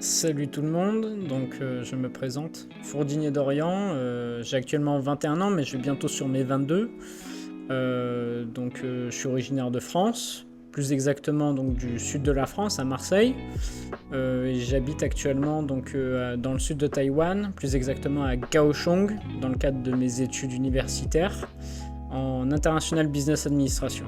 Salut tout le monde, je me présente, Fourdinier d'Orient, j'ai actuellement 21 ans mais je vais bientôt sur mes 22. Je suis originaire de France, plus exactement donc du sud de la France, à Marseille. Et j'habite actuellement dans le sud de Taïwan, plus exactement à Kaohsiung, dans le cadre de mes études universitaires en International Business Administration.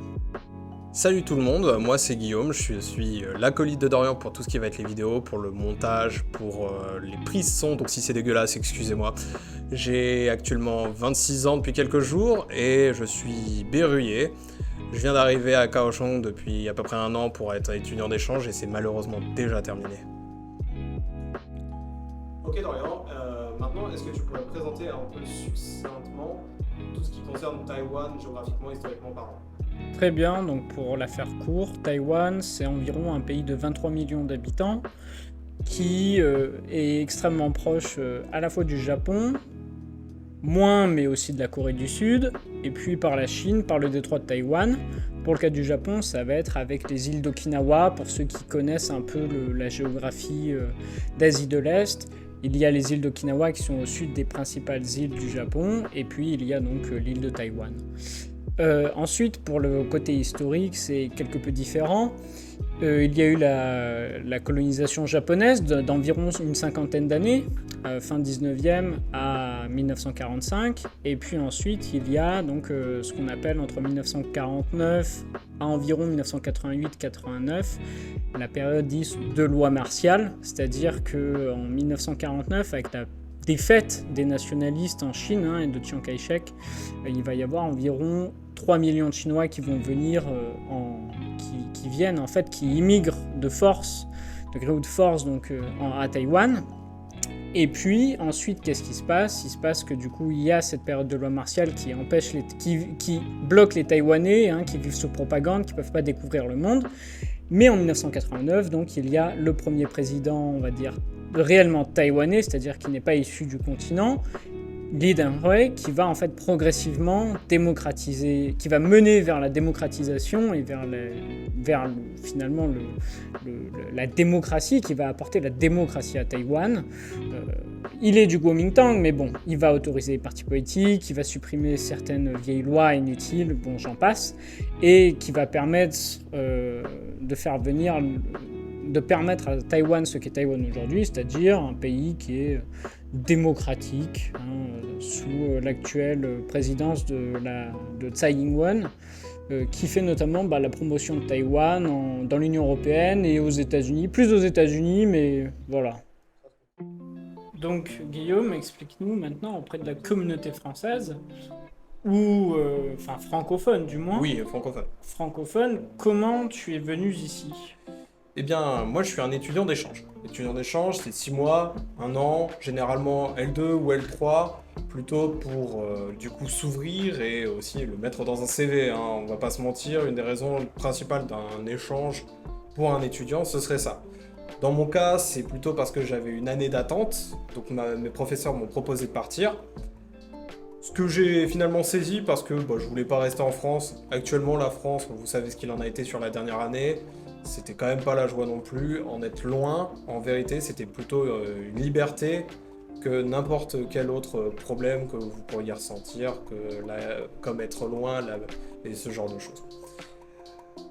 Salut tout le monde, moi c'est Guillaume, je suis l'acolyte de Dorian pour tout ce qui va être les vidéos, pour le montage, pour les prises son, donc si c'est dégueulasse, excusez-moi. J'ai actuellement 26 ans depuis quelques jours et je suis berruyer. Je viens d'arriver à Kaohsiung depuis à peu près un an pour être étudiant d'échange et c'est malheureusement déjà terminé. Ok Dorian, maintenant est-ce que tu pourrais présenter un peu succinctement tout ce qui concerne Taïwan géographiquement, historiquement parlant? Très bien, donc pour la faire court, Taïwan c'est environ un pays de 23 millions d'habitants qui est extrêmement proche à la fois du Japon, moins mais aussi de la Corée du Sud, et puis par la Chine, par le détroit de Taïwan. Pour le cas du Japon, ça va être avec les îles d'Okinawa, pour ceux qui connaissent un peu la géographie d'Asie de l'Est. Il y a les îles d'Okinawa qui sont au sud des principales îles du Japon, et puis il y a donc l'île de Taïwan. Ensuite, pour le côté historique, c'est quelque peu différent. Il y a eu la colonisation japonaise d'environ une cinquantaine d'années, fin 19e à 1945. Et puis ensuite, il y a donc ce qu'on appelle entre 1949 à environ 1988-89, la période dite de loi martiale, c'est-à-dire qu'en 1949, avec la défaite des nationalistes en Chine et de Chiang Kai-shek, il va y avoir environ 3 millions de Chinois qui vont venir, qui immigrent de force, de gré ou de force à Taïwan. Et puis ensuite, qu'est-ce qui se passe? Il se passe que du coup, il y a cette période de loi martiale qui bloque les Taïwanais, qui vivent sous propagande, qui ne peuvent pas découvrir le monde. Mais en 1989, donc, il y a le premier président, on va dire, réellement taïwanais, c'est-à-dire qui n'est pas issu du continent, Lee Teng-hui, qui va en fait progressivement démocratiser, qui va mener vers la démocratisation et finalement la démocratie, qui va apporter la démocratie à Taïwan. Il est du Kuomintang, mais bon, il va autoriser les partis politiques, il va supprimer certaines vieilles lois inutiles, bon j'en passe, et qui va permettre de permettre à Taïwan ce qu'est Taïwan aujourd'hui, c'est-à-dire un pays qui est démocratique, sous l'actuelle présidence de Tsai Ing-wen, qui fait notamment la promotion de Taïwan dans l'Union européenne et aux États-Unis, plus aux États-Unis, mais voilà. Donc Guillaume, explique-nous maintenant auprès de la communauté française, ou francophone du moins. Oui, francophone. Francophone, comment tu es venu ici? Eh bien, moi je suis un étudiant d'échange. Étudiant d'échange, c'est 6 mois, 1 an, généralement L2 ou L3, plutôt pour du coup s'ouvrir et aussi le mettre dans un CV. On va pas se mentir, une des raisons principales d'un échange pour un étudiant, ce serait ça. Dans mon cas, c'est plutôt parce que j'avais une année d'attente, donc mes professeurs m'ont proposé de partir. Ce que j'ai finalement saisi parce que je voulais pas rester en France. Actuellement, la France, vous savez ce qu'il en a été sur la dernière année. C'était quand même pas la joie non plus. En être loin, en vérité, c'était plutôt une liberté que n'importe quel autre problème que vous pourriez ressentir, comme être loin et ce genre de choses.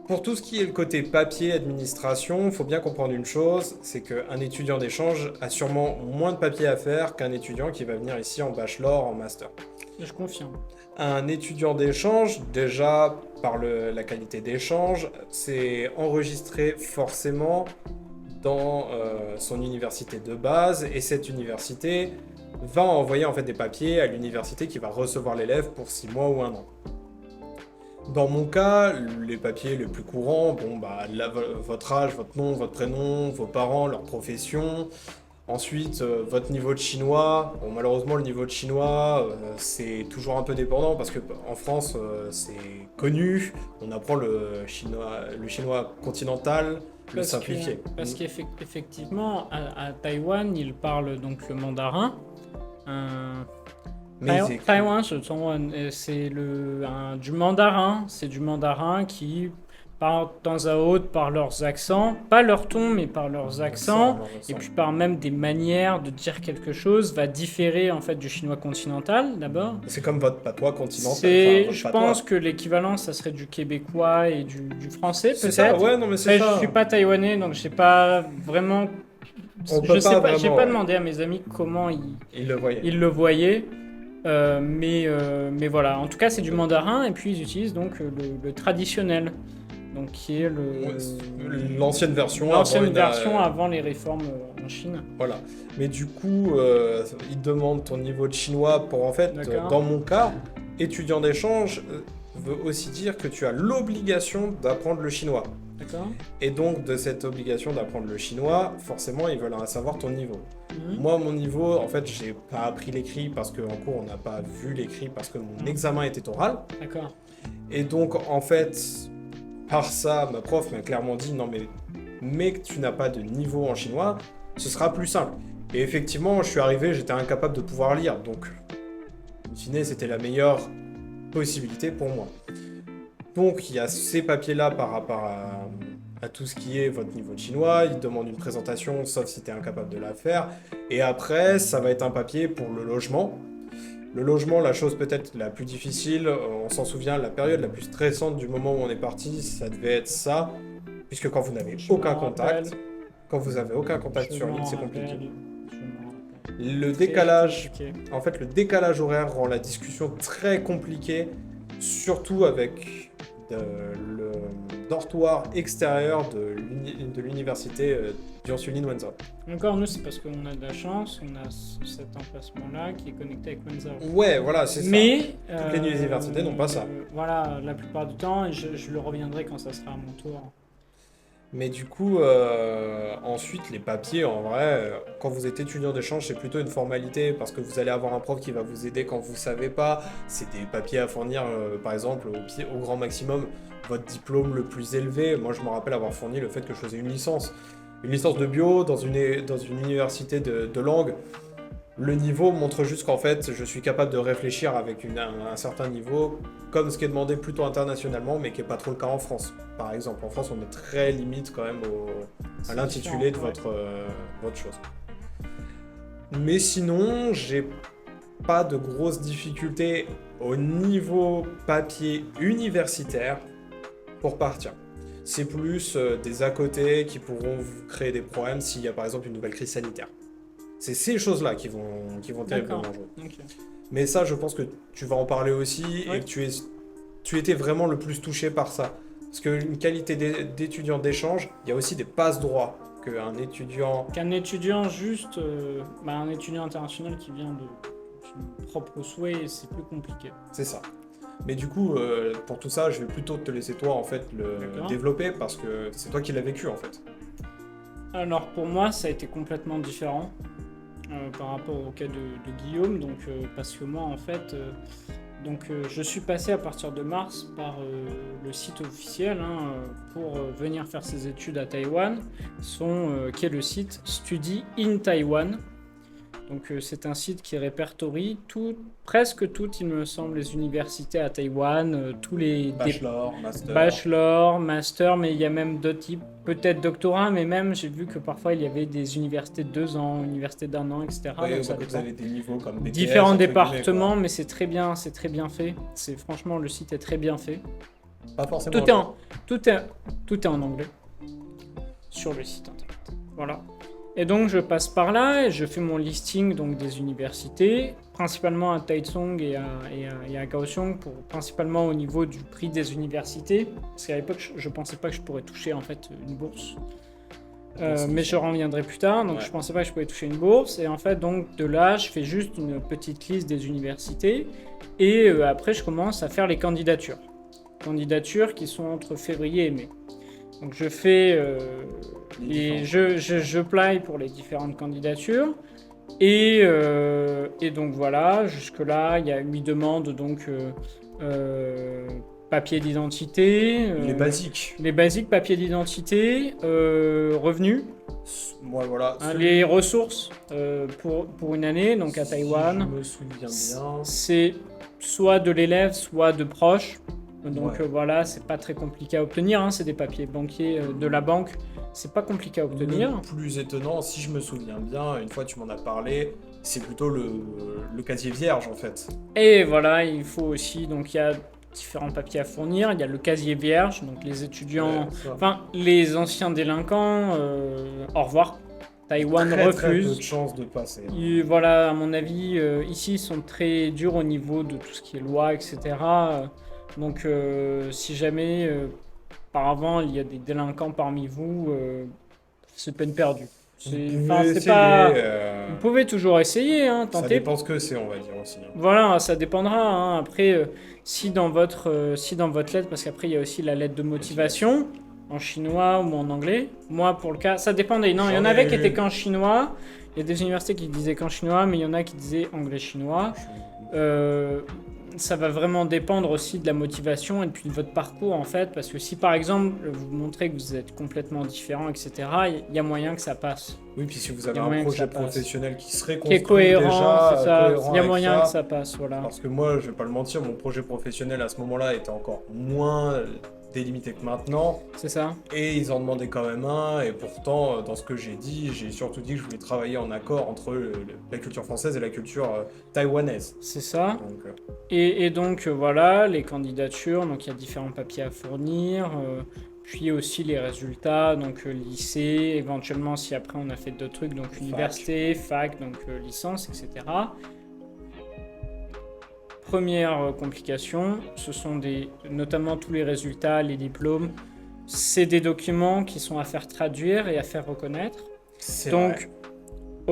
Pour tout ce qui est le côté papier, administration, il faut bien comprendre une chose, c'est qu'un étudiant d'échange a sûrement moins de papier à faire qu'un étudiant qui va venir ici en bachelor, en master. Je confirme. Un étudiant d'échange, déjà par la qualité d'échange, c'est enregistré forcément dans son université de base et cette université va envoyer en fait des papiers à l'université qui va recevoir l'élève pour 6 mois ou 1 an. Dans mon cas, les papiers les plus courants, votre âge, votre nom, votre prénom, vos parents, leur profession. Ensuite, votre niveau de chinois. Bon, malheureusement, le niveau de chinois, c'est toujours un peu dépendant parce qu'en France, c'est connu. On apprend le chinois continental, le simplifié. Parce qu'effectivement, à Taïwan, ils parlent donc le mandarin. Taïwan, c'est du mandarin. C'est du mandarin qui par temps à autre par leurs accents, pas leur ton, mais par leurs accents, et puis par même des manières de dire quelque chose, va différer en fait du chinois continental d'abord. C'est comme votre patois continental. Je pense que l'équivalent, ça serait du québécois et du français peut-être. C'est ça, ouais, non mais c'est ça. Je suis pas taïwanais, donc je sais pas vraiment. J'ai pas demandé à mes amis comment ils le voyaient. Mais voilà, en tout cas c'est du mandarin et puis ils utilisent donc le traditionnel, donc qui est l'ancienne version avant les réformes en Chine. Voilà. Mais du coup, ils demandent ton niveau de chinois pour en fait, dans mon cas, étudiant d'échange veut aussi dire que tu as l'obligation d'apprendre le chinois. D'accord. Et donc, de cette obligation d'apprendre le chinois, forcément, ils veulent savoir ton niveau. Moi, mon niveau, en fait, j'ai pas appris l'écrit parce qu'en cours, on n'a pas vu l'écrit parce que mon examen était oral. D'accord. Et donc, en fait, par ça, ma prof m'a clairement dit, non mais, mec, tu n'as pas de niveau en chinois, ce sera plus simple. Et effectivement, je suis arrivé, j'étais incapable de pouvoir lire. Donc, in fine, c'était la meilleure possibilité pour moi. Donc, il y a ces papiers-là par rapport à tout ce qui est votre niveau de chinois. Ils demandent une présentation, sauf si tu es incapable de la faire. Et après, ça va être un papier pour le logement. Le logement, la chose peut-être la plus difficile, on s'en souvient, la période la plus stressante du moment où on est parti, ça devait être ça. Puisque quand vous n'avez aucun contact, sur l'île, c'est compliqué. Le décalage, en fait, le décalage horaire rend la discussion très compliquée, surtout avec le dortoir extérieur de l'université Jiangsu-Lin-Wenzhou. Encore, nous, c'est parce qu'on a de la chance, on a cet emplacement-là qui est connecté avec Wenzhou. Ouais, voilà, c'est ça. Mais toutes les universités n'ont pas ça. Voilà, la plupart du temps, et je le reviendrai quand ça sera à mon tour. Mais du coup, ensuite, les papiers, en vrai, quand vous êtes étudiant d'échange, c'est plutôt une formalité parce que vous allez avoir un prof qui va vous aider quand vous ne savez pas. C'est des papiers à fournir, par exemple, au grand maximum, votre diplôme le plus élevé. Moi, je me rappelle avoir fourni le fait que je faisais une licence de bio dans une université de langue. Le niveau montre juste qu'en fait, je suis capable de réfléchir avec un certain niveau, comme ce qui est demandé plutôt internationalement, mais qui n'est pas trop le cas en France. Par exemple, en France, on est très limite quand même à l'intitulé de votre chose. Mais sinon, j'ai pas de grosses difficultés au niveau papier universitaire pour partir. C'est plus des à côté qui pourront vous créer des problèmes s'il y a par exemple une nouvelle crise sanitaire. C'est ces choses-là qui vont terriblement jouer. Okay. Mais ça, je pense que tu vas en parler aussi et que tu étais vraiment le plus touché par ça. Parce qu'une qualité d'étudiant d'échange, il y a aussi des passe-droits qu'un étudiant... Qu'un étudiant juste... un étudiant international qui vient de son propre souhait, c'est plus compliqué. C'est ça. Mais du coup, pour tout ça, je vais plutôt te laisser toi en fait le développer parce que c'est toi qui l'as vécu en fait. Alors pour moi, ça a été complètement différent par rapport au cas de Guillaume, donc, parce que moi en fait, je suis passé à partir de mars par le site officiel pour venir faire ses études à Taïwan, qui est le site Study in Taiwan. Donc c'est un site qui répertorie presque toutes, il me semble, les universités à Taïwan, tous les bachelor, master, mais il y a même d'autres types, peut-être doctorat, mais même j'ai vu que parfois il y avait des universités de 2 ans, universités d'1 an, etc. Oui, donc vous avez des niveaux comme BTS, différents départements, mais c'est très bien fait. Franchement, le site est très bien fait. Pas forcément. Tout est en anglais sur le site internet. Voilà. Et donc je passe par là et je fais mon listing donc, des universités, principalement à Taichung et à Kaohsiung, principalement au niveau du prix des universités. Parce qu'à l'époque, je ne pensais pas que je pourrais toucher en fait, une bourse. Mais je reviendrai plus tard, donc je ne pensais pas que je pourrais toucher une bourse. Et en fait, donc, de là, je fais juste une petite liste des universités. Et après, je commence à faire les candidatures. Candidatures qui sont entre février et mai. Donc je fais je apply pour les différentes candidatures et donc voilà, jusque là il y a 8 demandes, donc papier d'identité, les basiques papier d'identité, revenus, voilà, les ressources pour une année, donc à Taïwan. Je me souviens bien. C'est soit de l'élève, soit de proche. Donc Ouais. voilà, c'est pas très compliqué à obtenir, hein, c'est des papiers banquiers de la banque, c'est pas compliqué à obtenir. Le plus étonnant, si je me souviens bien, une fois tu m'en as parlé, c'est plutôt le casier vierge en fait. Et voilà, il faut aussi, donc il y a différents papiers à fournir, il y a le casier vierge, donc les étudiants, Ouais, ça. enfin les anciens délinquants, au revoir, Taïwan Très peu refuse. de chances de passer. Voilà, à mon avis, ici ils sont très durs au niveau de tout ce qui est loi, etc. Donc si jamais par avant il y a des délinquants parmi vous, c'est peine perdue. Vous C'est, pouvez enfin, c'est essayer, pas. Vous pouvez toujours essayer, hein, ça tenter. dépend ce que c'est, on va dire aussi. Hein. Voilà, ça dépendra. Hein. Après, si dans votre lettre, parce qu'après il y a aussi la lettre de motivation en chinois ou en anglais. Moi, pour le cas, ça dépendait. Non, il y en J'en ai avait qui étaient une. qu'en chinois. Il y a des universités qui disaient qu'en chinois, mais il y en a qui disaient anglais-chinois. Ça va vraiment dépendre aussi de la motivation et puis de votre parcours en fait, parce que si par exemple vous montrez que vous êtes complètement différent, etc., il y a moyen que ça passe. Oui, puis si vous Il avez y a un moyen que ça projet passe. professionnel qui serait Qui est construit cohérent, déjà, c'est ça. cohérent Il y a avec moyen que ça passe, voilà. Parce que moi, je vais pas le mentir, mon projet professionnel à ce moment-là était encore moins délimité que maintenant. C'est ça. Et ils en demandaient quand même un. Et pourtant, dans ce que j'ai dit, j'ai surtout dit que je voulais travailler en accord entre la culture française et la culture taïwanaise. C'est ça. Donc, Et donc voilà, les candidatures, donc il y a différents papiers à fournir, puis aussi les résultats, donc lycée, éventuellement si après on a fait d'autres trucs, donc université, fac, donc licence, etc. Première complication, ce sont notamment tous les résultats, les diplômes, c'est des documents qui sont à faire traduire et à faire reconnaître. c'est Donc, vrai.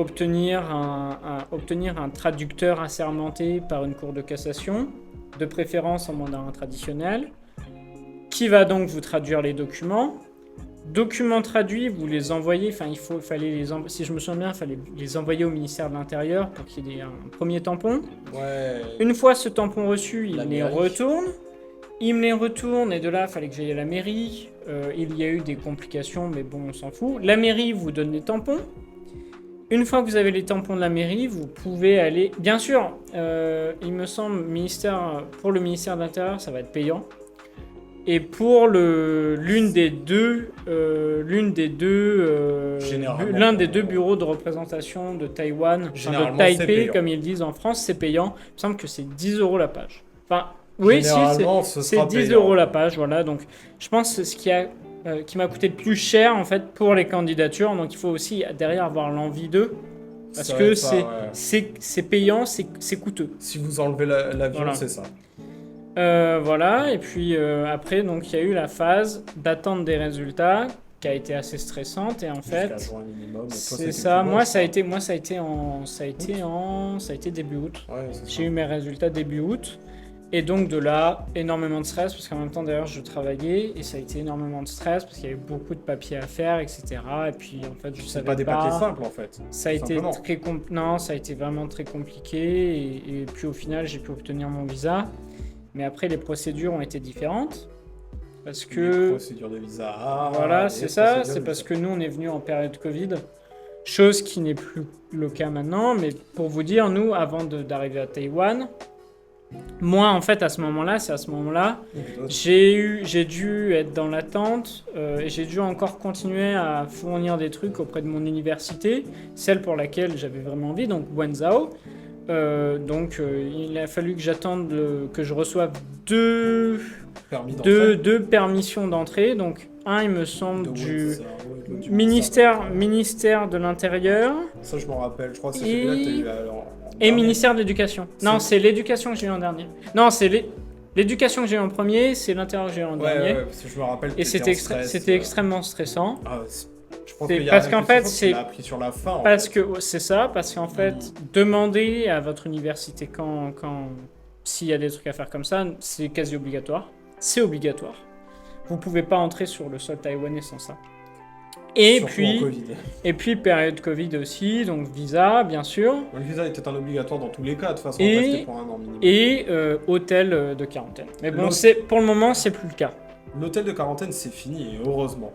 obtenir un traducteur assermenté par une cour de cassation, de préférence en mandarin traditionnel, qui va donc vous traduire les documents. Documents traduits, vous les envoyez, enfin si je me souviens bien, il fallait les envoyer au ministère de l'Intérieur pour qu'il y ait un premier tampon. Ouais. Une fois ce tampon reçu, il La les mairie. retourne. Il me les retourne et de là, il fallait que j'aille à la mairie. Il y a eu des complications, mais bon, on s'en fout. La mairie vous donne les tampons. Une fois que vous avez les tampons de la mairie, vous pouvez aller... Bien sûr, il me semble, pour le ministère de l'Intérieur, ça va être payant. Et pour l'un des deux bureaux de représentation de Taïwan, enfin de Généralement, c'est Taipei, payant. comme ils disent en France, c'est payant. Il me semble que c'est 10 € la page. Enfin, oui, si, Généralement, ce c'est sera 10 payant. € la page, voilà. Donc, je pense que c'est ce qui m'a coûté le plus cher, en fait, pour les candidatures. Donc, il faut aussi, derrière, avoir l'envie d'eux. Parce Ça va que être ça, ouais. c'est payant, c'est coûteux. Si vous enlevez l'avion, Voilà. c'est ça. Voilà, et puis après, donc il y a eu la phase d'attente des résultats qui a été assez stressante et en Jusqu'à fait, juin minimum. Et toi, c'est c'était ça. plus Moi, long, ça a je été début août. crois. Ouais, c'est J'ai ça. eu mes résultats début août et donc de là, énormément de stress parce qu'en même temps d'ailleurs, je travaillais et ça a été énormément de stress parce qu'il y avait beaucoup de papiers à faire, etc. Et puis en fait, je C'est savais pas des papiers simples en fait. Ça a été simplement. non, ça a été vraiment très compliqué et puis au final, j'ai pu obtenir mon visa. Mais après, les procédures ont été différentes parce Les que procédures de visa. Ah, voilà, les c'est ça. procédures C'est de parce visa. que nous, on est venu en période Covid, chose qui n'est plus le cas maintenant. Mais pour vous dire, nous, avant d'arriver à Taïwan, moi, en fait, à ce moment-là, j'ai dû être dans l'attente et j'ai dû encore continuer à fournir des trucs auprès de mon université, celle pour laquelle j'avais vraiment envie, donc Wenzhou. Il a fallu que j'attende que je reçoive deux permissions d'entrée. Donc, un, il me semble, du ministère de l'Intérieur Ça, je m'en rappelle. Je crois que c'est Et- celui-là que t'as eu alors. et ministère de l'Éducation. Non, C'est- c'est l'éducation que j'ai eu en dernier. Non, c'est l'éducation que j'ai eu en premier, c'est l'Intérieur que j'ai eu en Ouais, dernier. ouais, parce que je me rappelle. que Et t'étais en stress, c'était extrêmement stressant. Je pense C'est qu'il y a parce qu'en quelque fait, chose qui c'est- l'a appris sur la fin. en Parce fait. que c'est ça, parce qu'en fait, demander à votre université s'il y a des trucs à faire comme ça, c'est quasi obligatoire. C'est obligatoire. Vous pouvez pas entrer sur le sol taïwanais sans ça. Et Surtout en puis, Covid. période Covid aussi, donc visa, bien sûr, Le visa était un obligatoire dans tous les cas, de toute façon, Et- on restait pour un an minimum. et hôtel de quarantaine. Mais bon, L'hôtel- pour le moment, c'est plus le cas. L'hôtel de quarantaine, c'est fini, et heureusement.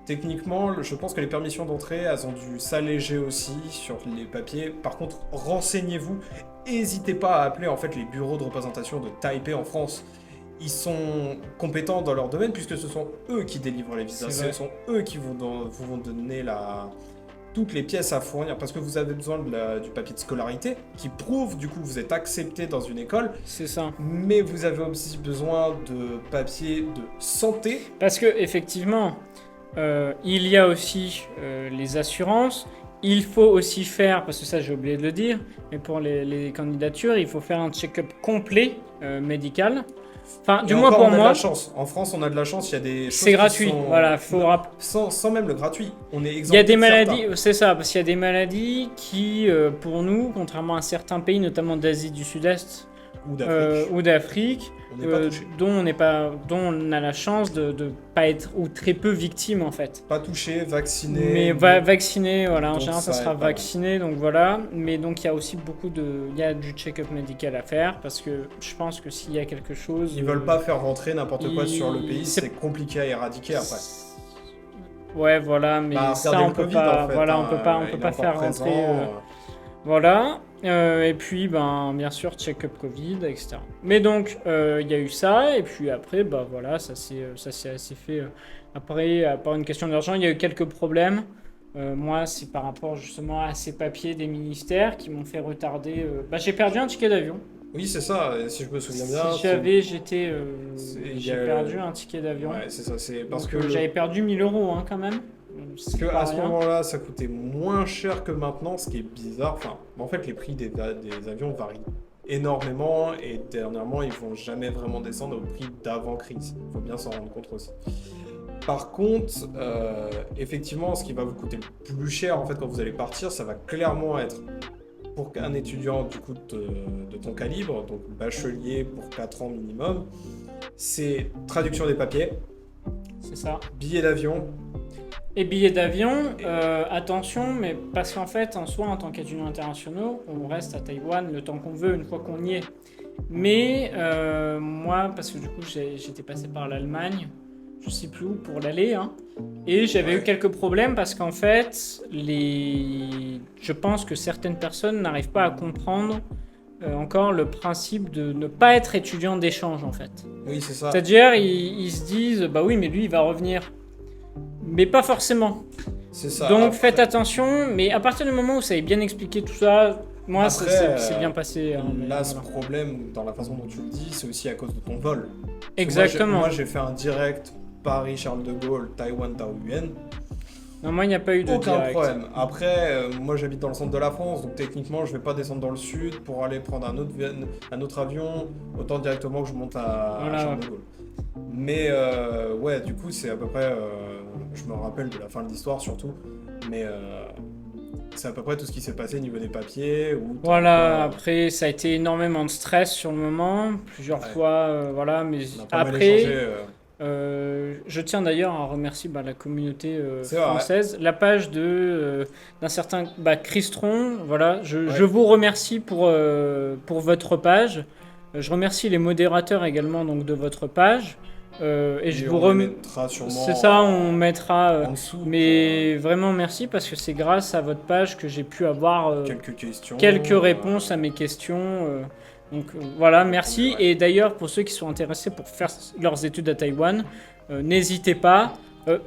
Techniquement, je pense que les permissions d'entrée, elles ont dû s'alléger aussi sur les papiers. Par contre, renseignez-vous, n'hésitez pas à appeler en fait les bureaux de représentation de Taipei en France. ils sont compétents dans leur domaine puisque ce sont eux qui délivrent les visas. C'est Ce vrai. sont eux qui vous vont donner toutes les pièces à fournir parce que vous avez besoin du papier de scolarité qui prouve du coup que vous êtes accepté dans une école, C'est ça. mais vous avez aussi besoin de papier de santé. Parce que effectivement, il y a aussi les assurances. Il faut aussi faire, parce que ça j'ai oublié de le dire, mais pour les candidatures, il faut faire un check-up complet médical. Enfin, du Et moins encore, pour on a de moi, la chance. En France, on a de la chance, il y a des choses c'est qui gratuit. sont- Voilà, faut sans même le gratuit. On est il y a exempté des de certains. maladies, c'est ça, parce qu'il y a des maladies qui, pour nous, contrairement à certains pays, notamment d'Asie du Sud-Est Ou d'Afrique. ou d'Afrique, On n'est pas touché. dont on a la chance de pas être ou très peu victime en fait. Pas touché, vacciné. Mais vacciné, voilà, en Donc général ça ça sera aide pas. vacciné, donc voilà. Mais donc il y a aussi il y a du check-up médical à faire parce que je pense que s'il y a quelque chose, Ils veulent pas faire rentrer n'importe quoi sur le pays, c'est- c'est compliqué à éradiquer après. Ouais, voilà, mais Bah, ça regardez on le peut Covid, pas, en fait, voilà, hein, on peut il est pas encore faire présent, rentrer. Voilà. Et puis, ben, bien sûr, check-up Covid, etc. Mais donc, il y a eu ça, et puis après, bah voilà, ça s'est assez fait. Après, à part une question d'argent, il y a eu quelques problèmes. Moi, c'est par rapport justement à ces papiers des ministères qui m'ont fait retarder. Bah, j'ai perdu un ticket d'avion. Oui, c'est ça, si je me souviens bien. Si j'étais, il y j'ai a- perdu un ticket d'avion. Ouais, c'est ça, c'est parce Donc, que. j'avais perdu 1000 euros hein, quand même. Parce qu'à ce moment-là, ça coûtait moins cher que maintenant, ce qui est bizarre. Enfin, en fait, les prix des avions varient énormément et dernièrement, ils vont jamais vraiment descendre au prix d'avant-crise. Il faut bien s'en rendre compte aussi. Par contre, effectivement, ce qui va vous coûter le plus cher en fait quand vous allez partir, ça va clairement être pour un étudiant du coup de ton calibre, donc bachelier pour 4 ans minimum, c'est traduction des papiers, C'est ça. billets d'avion. Et billets d'avion, attention, mais parce qu'en fait, en soi, en tant qu'étudiants internationaux, on reste à Taïwan le temps qu'on veut, une fois qu'on y est. Mais moi, parce que du coup, j'étais passé par l'Allemagne, je sais plus où, pour l'aller, hein, et j'avais eu quelques problèmes parce qu'en fait, je pense que certaines personnes n'arrivent pas à comprendre encore le principe de ne pas être étudiant d'échange, en fait. Oui, c'est ça. C'est-à-dire, ils se disent, bah oui, mais lui, il va revenir. Mais pas forcément. C'est ça. Donc Après- faites attention, mais à partir du moment où ça est bien expliqué tout ça, moi Après, c'est bien passé. hein, mais Là, ce voilà. problème, dans la façon dont tu le dis, c'est aussi à cause de ton vol. Parce que Exactement. Moi, j'ai fait un direct Paris-Charles de Gaulle, Taïwan-Taoyuan. Non, moi il n'y a pas eu de Aucun direct. problème. Après, moi, j'habite dans le centre de la France, donc techniquement, je vais pas descendre dans le sud pour aller prendre un autre avion, autant directement que je monte à Voilà. Charles de Gaulle. Mais ouais, du coup, c'est à peu près. Je me rappelle de la fin de l'histoire surtout, mais c'est à peu près tout ce qui s'est passé au niveau des papiers. Voilà, après ça a été énormément de stress sur le moment, plusieurs Ouais. fois, voilà, mais on a pas mal après, échangé, je tiens d'ailleurs à remercier la communauté C'est vrai. française, la page d'un certain Christron, voilà, je Ouais. vous remercie pour votre page. Je remercie les modérateurs également donc de votre page. Et je vous on les remercie. mettra sûrement C'est ça, on mettra. en dessous. Mais vraiment merci parce que c'est grâce à votre page que j'ai pu avoir Quelques questions. quelques réponses à mes questions. Donc voilà, merci. Ouais. Et d'ailleurs, pour ceux qui sont intéressés pour faire leurs études à Taïwan, n'hésitez pas.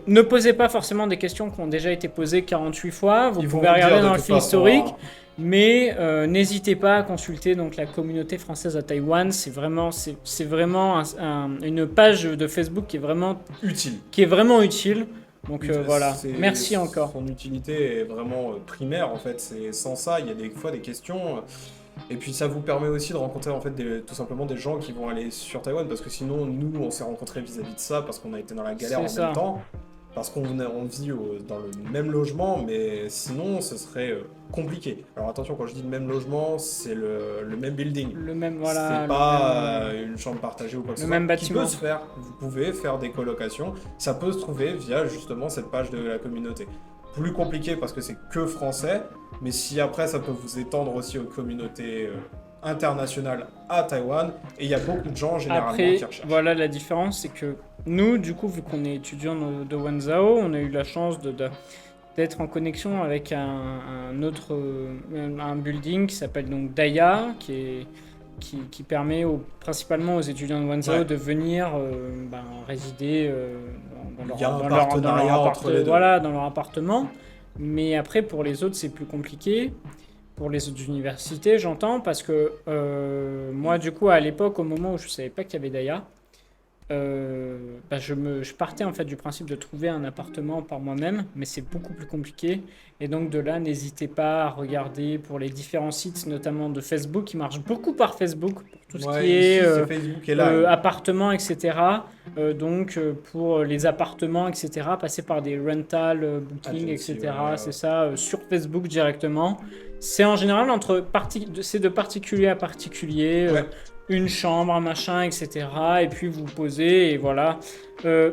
Ne posez pas forcément des questions qui ont déjà été posées 48 fois. Vous Ils vont pouvez vous dire regarder de dans le toute fil façon, historique. hein. Mais n'hésitez pas à consulter donc la communauté française à Taïwan. C'est vraiment une page de Facebook qui est vraiment Utile. Donc voilà, merci encore. Son utilité est vraiment primaire en fait. C'est sans ça, il y a des fois des questions. Et puis ça vous permet aussi de rencontrer en fait tout simplement des gens qui vont aller sur Taïwan parce que sinon nous on s'est rencontrés vis-à-vis de ça parce qu'on a été dans la galère C'est en ça. même temps. Parce qu'on vit dans le même logement, mais sinon ce serait compliqué. Alors attention, quand je dis le même logement, c'est le même building. Le même voilà. C'est pas une chambre partagée ou quoi que ce le soit. même Qui peut bâtiment. se faire. Vous pouvez faire des colocations. Ça peut se trouver via justement cette page de la communauté. Plus compliqué parce que c'est que français, mais si après ça peut vous étendre aussi aux communautés internationales à Taïwan, et il y a beaucoup de gens généralement Après, qui recherchent. voilà la différence, c'est que nous, du coup, vu qu'on est étudiants de Wanzhou, on a eu la chance d'être en connexion avec un autre un building qui s'appelle donc Daya, qui est qui permet principalement aux étudiants de Wanzhou Ouais. de venir résider Il y a un partenariat entre les deux. voilà, dans leur appartement. Mais après, pour les autres, c'est plus compliqué. Pour les autres universités, j'entends, parce que moi, du coup, à l'époque, au moment où je ne savais pas qu'il y avait Daya, je partais en fait du principe de trouver un appartement par moi-même, mais c'est beaucoup plus compliqué. Et donc de là, n'hésitez pas à regarder pour les différents sites, notamment de Facebook, qui marchent beaucoup par Facebook pour tout ce qui est ici, c'est Facebook et là. appartements, etc. Pour les appartements, etc., passer par des rental booking, Agency, etc. ouais. C'est ça, sur Facebook directement. C'est en général c'est de particulier à particulier. Ouais. Une chambre, un machin, etc. Et puis vous posez, et voilà. De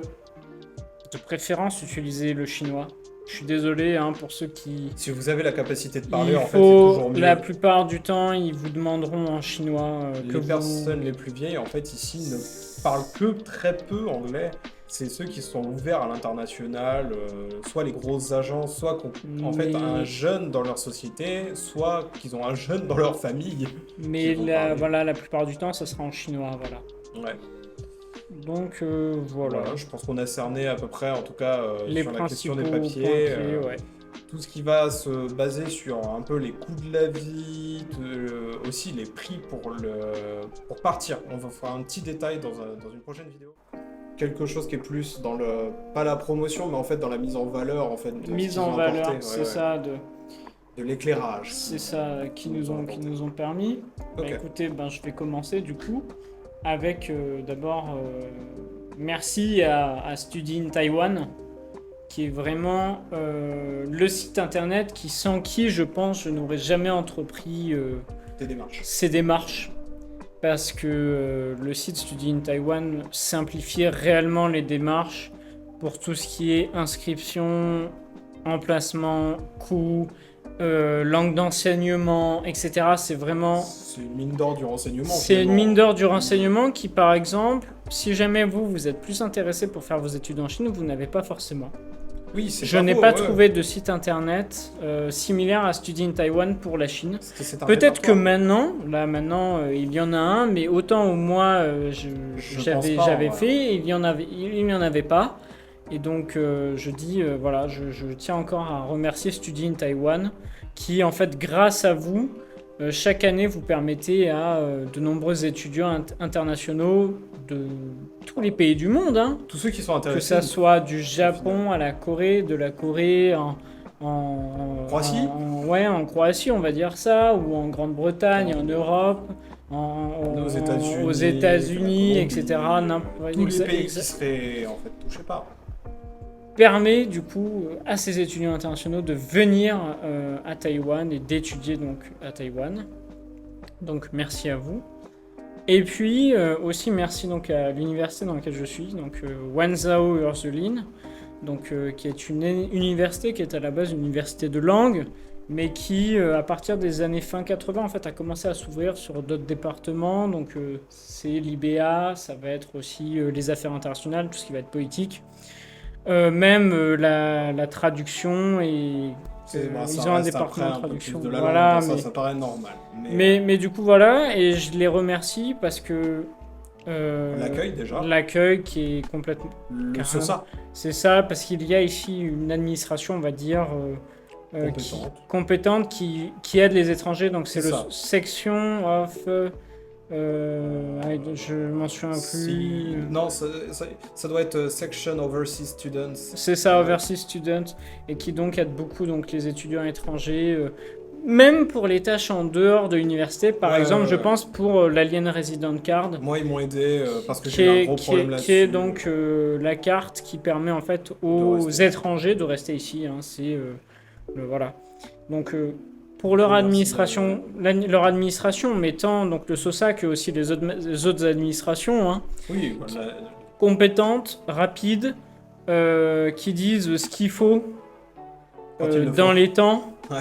préférence, utilisez le chinois. Je suis désolé pour ceux qui... Si vous avez la capacité de parler, Il en fait, c'est faut, toujours mieux. la plupart du temps, ils vous demanderont en chinois Les personnes les plus vieilles, en fait, ici, ne parlent que très peu anglais. C'est ceux qui sont ouverts à l'international, soit les grosses agences, soit qui ont en fait Mais- un jeune dans leur société, soit qu'ils ont un jeune dans leur famille. Mais qui vont parler. voilà, la plupart du temps, ça sera en chinois, voilà. Ouais. Donc voilà. Voilà, je pense qu'on a cerné à peu près, en tout cas, Les sur la question principaux des points papiers. clés, ouais. Tout ce qui va se baser sur un peu les coûts de la vie, aussi les prix pour partir. On va faire un petit détail dans une prochaine vidéo. Quelque chose qui est plus dans pas la promotion, mais en fait dans la mise en valeur, en fait. De ce Mise qu'ils en ont valeur, apporté, c'est ouais. ça, De l'éclairage. c'est ça qui nous ont permis. Bah, Ok. écoutez, je vais commencer du coup avec d'abord merci à Study in Taiwan, qui est vraiment le site internet sans qui, je pense, je n'aurais jamais entrepris Des démarches. ces démarches. Parce que le site Study in Taiwan simplifie réellement les démarches pour tout ce qui est inscription, emplacement, coût, langue d'enseignement, etc. C'est vraiment... C'est une mine d'or du renseignement. C'est une finalement. mine d'or du renseignement qui, par exemple, si jamais vous êtes plus intéressé pour faire vos études en Chine, vous n'avez pas forcément. Oui, c'est Je pas n'ai faux, pas ouais. trouvé de site internet similaire à Study in Taiwan pour la Chine. Parce que c'est un Peut-être que répertoire. maintenant, il y en a un, mais autant au moins Je j'avais pense pas, ouais. fait, il y en avait pas. Et donc je tiens encore à remercier Study in Taiwan, qui en fait grâce à vous, chaque année vous permettez à de nombreux étudiants internationaux de tous les pays du monde, Tous ceux qui sont que intéressés. ça soit du Japon à la Corée, de la Corée en Croatie en Croatie, on va dire ça, ou en Grande-Bretagne, en Europe, aux États-Unis, etc. Tous les pays qui seraient en fait touchés par. Permet du coup à ces étudiants internationaux de venir à Taïwan et d'étudier donc à Taïwan. Donc merci à vous. Et puis aussi merci donc à l'université dans laquelle je suis, donc Wanzhou Ursuline, donc qui est une université qui est à la base une université de langue, mais qui à partir des années fin 80 en fait a commencé à s'ouvrir sur d'autres départements. Donc c'est l'IBA, ça va être aussi les affaires internationales, tout ce qui va être politique. Même la traduction et ils ont un département de traduction. De la Voilà, langue, mais, ça paraît normal. mais du coup voilà, et je les remercie parce que L'accueil déjà. l'accueil qui est complètement, Le SOSA. c'est ça, parce qu'il y a ici une administration, on va dire compétente qui aide les étrangers. Donc c'est C'est le ça. section of je m'en souviens plus. Non, ça doit être Section Overseas Students. C'est ça, Overseas Students, et qui donc aide beaucoup donc, les étudiants étrangers, même pour les tâches en dehors de l'université. Par exemple, je pense pour l'Alien Resident Card, Moi, ils m'ont aidé parce que qui j'ai eu un est, gros qui problème est- là-dessus. qui est donc la carte qui permet en fait aux rester. étrangers de rester ici. C'est voilà. Donc pour leur Merci, administration, leur administration mettant donc le SOSA que aussi les autres administrations. Oui, voilà. Compétentes, rapides, qui disent ce qu'il faut Quand il le dans faut. les temps. Ouais.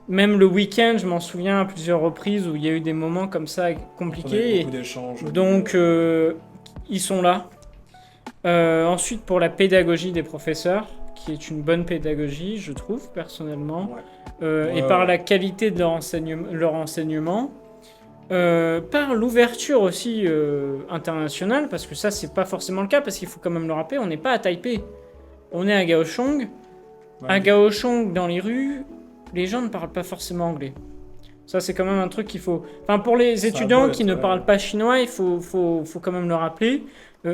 Même le week-end, je m'en souviens à plusieurs reprises où il y a eu des moments comme ça On a eu compliqués. beaucoup d'échanges. Donc, ils sont là. Ensuite, pour la pédagogie des professeurs, qui est une bonne pédagogie, je trouve, personnellement. Ouais. Et par la qualité de leur enseignement. Par l'ouverture aussi internationale, parce que ça, c'est pas forcément le cas, parce qu'il faut quand même le rappeler, on n'est pas à Taipei. On est à Kaohsiung. À Kaohsiung, dans les rues, les gens ne parlent pas forcément anglais. Ça, c'est quand même un truc qu'il faut... Enfin, pour les étudiants qui ne parlent pas chinois, il faut quand même le rappeler,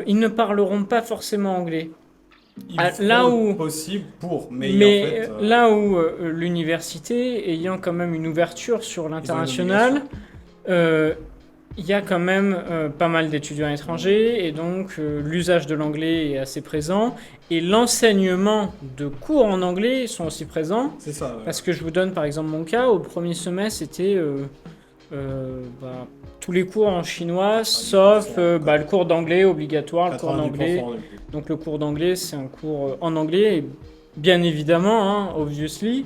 ils ne parleront pas forcément anglais. Là où possible pour, mais en fait, là où l'université, ayant quand même une ouverture sur l'international, il y a quand même pas mal d'étudiants étrangers et donc l'usage de l'anglais est assez présent et l'enseignement de cours en anglais sont aussi présents. C'est ça. Ouais. Parce que je vous donne par exemple mon cas, au premier semestre c'était tous les cours en chinois sauf le cours d'anglais obligatoire, le cours d'anglais. Donc le cours d'anglais c'est un cours en anglais, et bien évidemment, hein, obviously,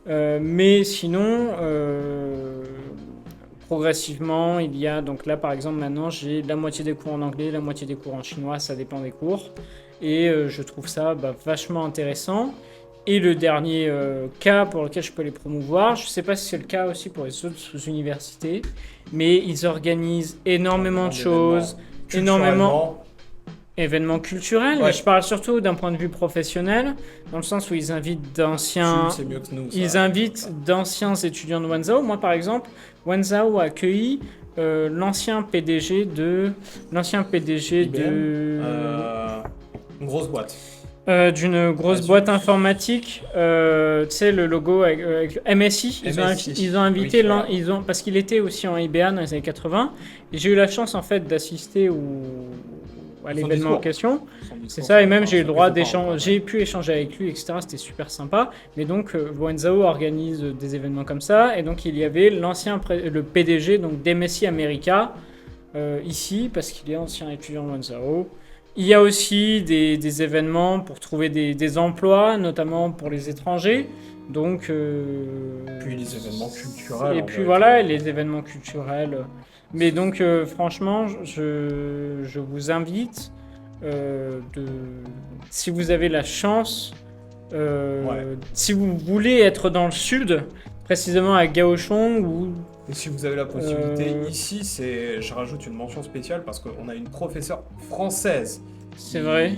mais sinon... progressivement, il y a, donc là par exemple maintenant j'ai la moitié des cours en anglais, la moitié des cours en chinois, ça dépend des cours. Et je trouve ça vachement intéressant. Et le dernier cas pour lequel je peux les promouvoir, je ne sais pas si c'est le cas aussi pour les autres universités, mais ils organisent énormément de choses, énormément événements culturels, mais je parle surtout d'un point de vue professionnel, dans le sens où ils invitent d'anciens étudiants de Wanzhou. Moi, par exemple, Wanzhou a accueilli l'ancien PDG de une grosse boîte. D'une grosse boîte informatique, tu sais le logo avec MSI. Ils ont invité, parce qu'il était aussi en IBA dans les années 80. Et j'ai eu la chance en fait d'assister à l'événement en question. C'est ça, et même j'ai eu le droit d'échanger, j'ai pu échanger avec lui, etc. C'était super sympa. Mais donc Wanzhou organise des événements comme ça, et donc il y avait le PDG donc d'MSI America ici, parce qu'il est ancien étudiant de Wanzhou. Il y a aussi des événements pour trouver des emplois, notamment pour les étrangers. Donc, puis les événements culturels. Et puis voilà, les événements culturels. Mais donc, franchement, je vous invite, si vous avez la chance, si vous voulez être dans le sud, précisément à Kaohsiung ou... Et si vous avez la possibilité, ici, je rajoute une mention spéciale parce qu'on a une professeure française. C'est vrai.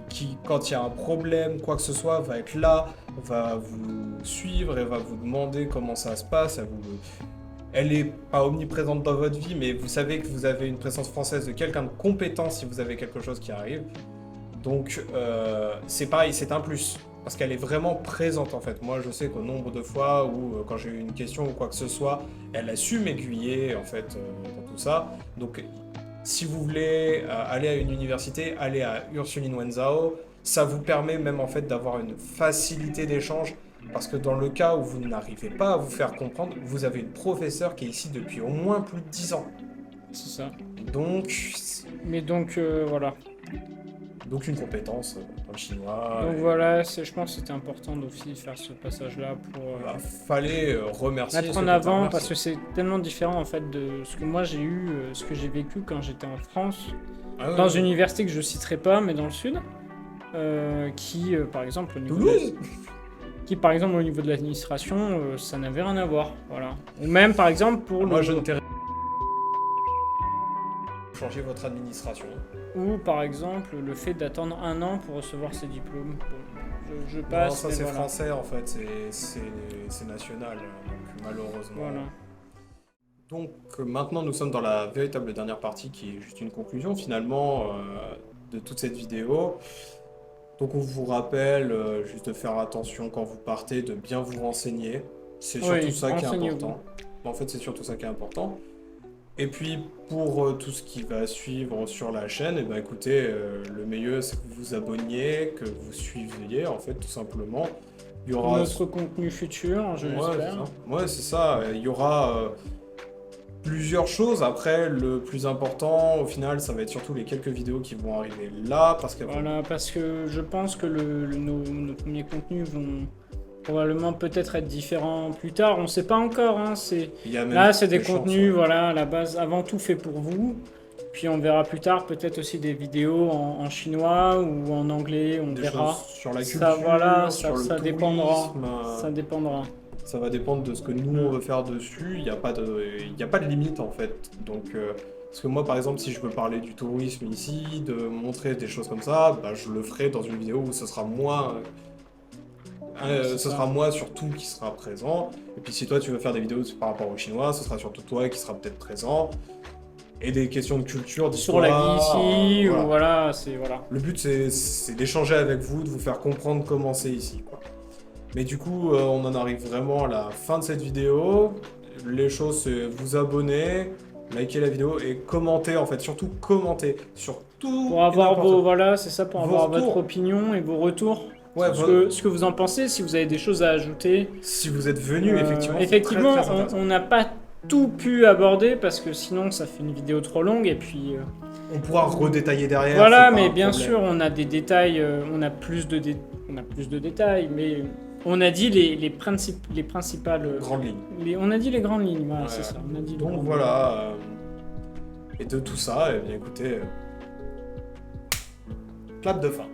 Qui, quand il y a un problème, quoi que ce soit, va être là, va vous suivre et va vous demander comment ça se passe. Elle n'est pas omniprésente dans votre vie, mais vous savez que vous avez une présence française de quelqu'un de compétent si vous avez quelque chose qui arrive. Donc, c'est pareil, c'est un plus. Parce qu'elle est vraiment présente en fait. Moi je sais qu'au nombre de fois où quand j'ai eu une question ou quoi que ce soit, elle a su m'aiguiller en fait dans tout ça. Donc si vous voulez aller à une université, allez à Ursuline Wanzhou. Ça vous permet même en fait d'avoir une facilité d'échange. Parce que dans le cas où vous n'arrivez pas à vous faire comprendre, vous avez une professeure qui est ici depuis au moins plus de 10 ans. C'est ça. Donc... Mais donc voilà. Donc une compétence dans le chinois. Donc voilà, je pense que c'était important aussi de faire ce passage-là pour... fallait remercier. Mettre en avant, parce que c'est tellement différent en fait de ce que moi j'ai eu, ce que j'ai vécu quand j'étais en France, dans une université que je citerai pas, mais dans le sud, qui par exemple au niveau au niveau de l'administration, ça n'avait rien à voir, voilà. Ou même par exemple pour je ne t'ai changer votre administration. Ou par exemple le fait d'attendre 1 an pour recevoir ses diplômes. Je passe. Non, ça c'est français en fait, c'est national, donc malheureusement. Voilà. Donc maintenant nous sommes dans la véritable dernière partie qui est juste une conclusion finalement de toute cette vidéo. Donc on vous rappelle juste de faire attention quand vous partez, de bien vous renseigner. C'est surtout ça qui est important. En fait c'est surtout ça qui est important. Et puis pour tout ce qui va suivre sur la chaîne, écoutez, le mieux c'est que vous vous abonniez, que vous suiviez en fait tout simplement. Il y aura notre contenu futur, je l'espère. Ouais, c'est ça. Il y aura plusieurs choses. Après, le plus important au final, ça va être surtout les quelques vidéos qui vont arriver là, parce que je pense que nos premiers contenus vont probablement peut-être être différent plus tard, on ne sait pas encore. Hein. Là, c'est des contenus, voilà, à la base, avant tout fait pour vous. Puis on verra plus tard peut-être aussi des vidéos en chinois ou en anglais, on verra. Sur la culture, ça, voilà, sur ça le dépendra. tourisme, Ça dépendra. Ça va dépendre de ce que nous on veut faire dessus. Il n'y a pas de limite en fait. Donc, parce que moi par exemple, si je veux parler du tourisme ici, de montrer des choses comme ça, bah, je le ferai dans une vidéo où ce sera moi. Ce sera moi surtout qui sera présent. Et puis si toi tu veux faire des vidéos par rapport aux Chinois, ce sera surtout toi qui sera peut-être présent. Et des questions de culture, Sur d'histoire. la vie ici, voilà. ou voilà, c'est voilà. Le but c'est d'échanger avec vous, de vous faire comprendre comment c'est ici, quoi. Mais du coup, on en arrive vraiment à la fin de cette vidéo. Les choses, c'est vous abonner, liker la vidéo et commenter en fait, surtout commenter sur tout. Pour et avoir n'importe vos quoi. voilà, c'est ça, pour Vos avoir retours. votre opinion et vos retours. Ouais, Ce que vous en pensez, si vous avez des choses à ajouter. si vous êtes venu, effectivement, c'est Effectivement, très, très intéressant. on n'a pas tout pu aborder parce que sinon ça fait une vidéo trop longue et puis On pourra redétailler derrière. voilà, c'est pas mais un bien problème. sûr on a des détails, on a plus de détails, mais on a dit les principales Grande ligne. on a dit les grandes lignes, voilà, Ouais, c'est ouais. ça. On a dit les Donc grandes voilà. Et de tout ça, eh bien écoutez, clap de fin.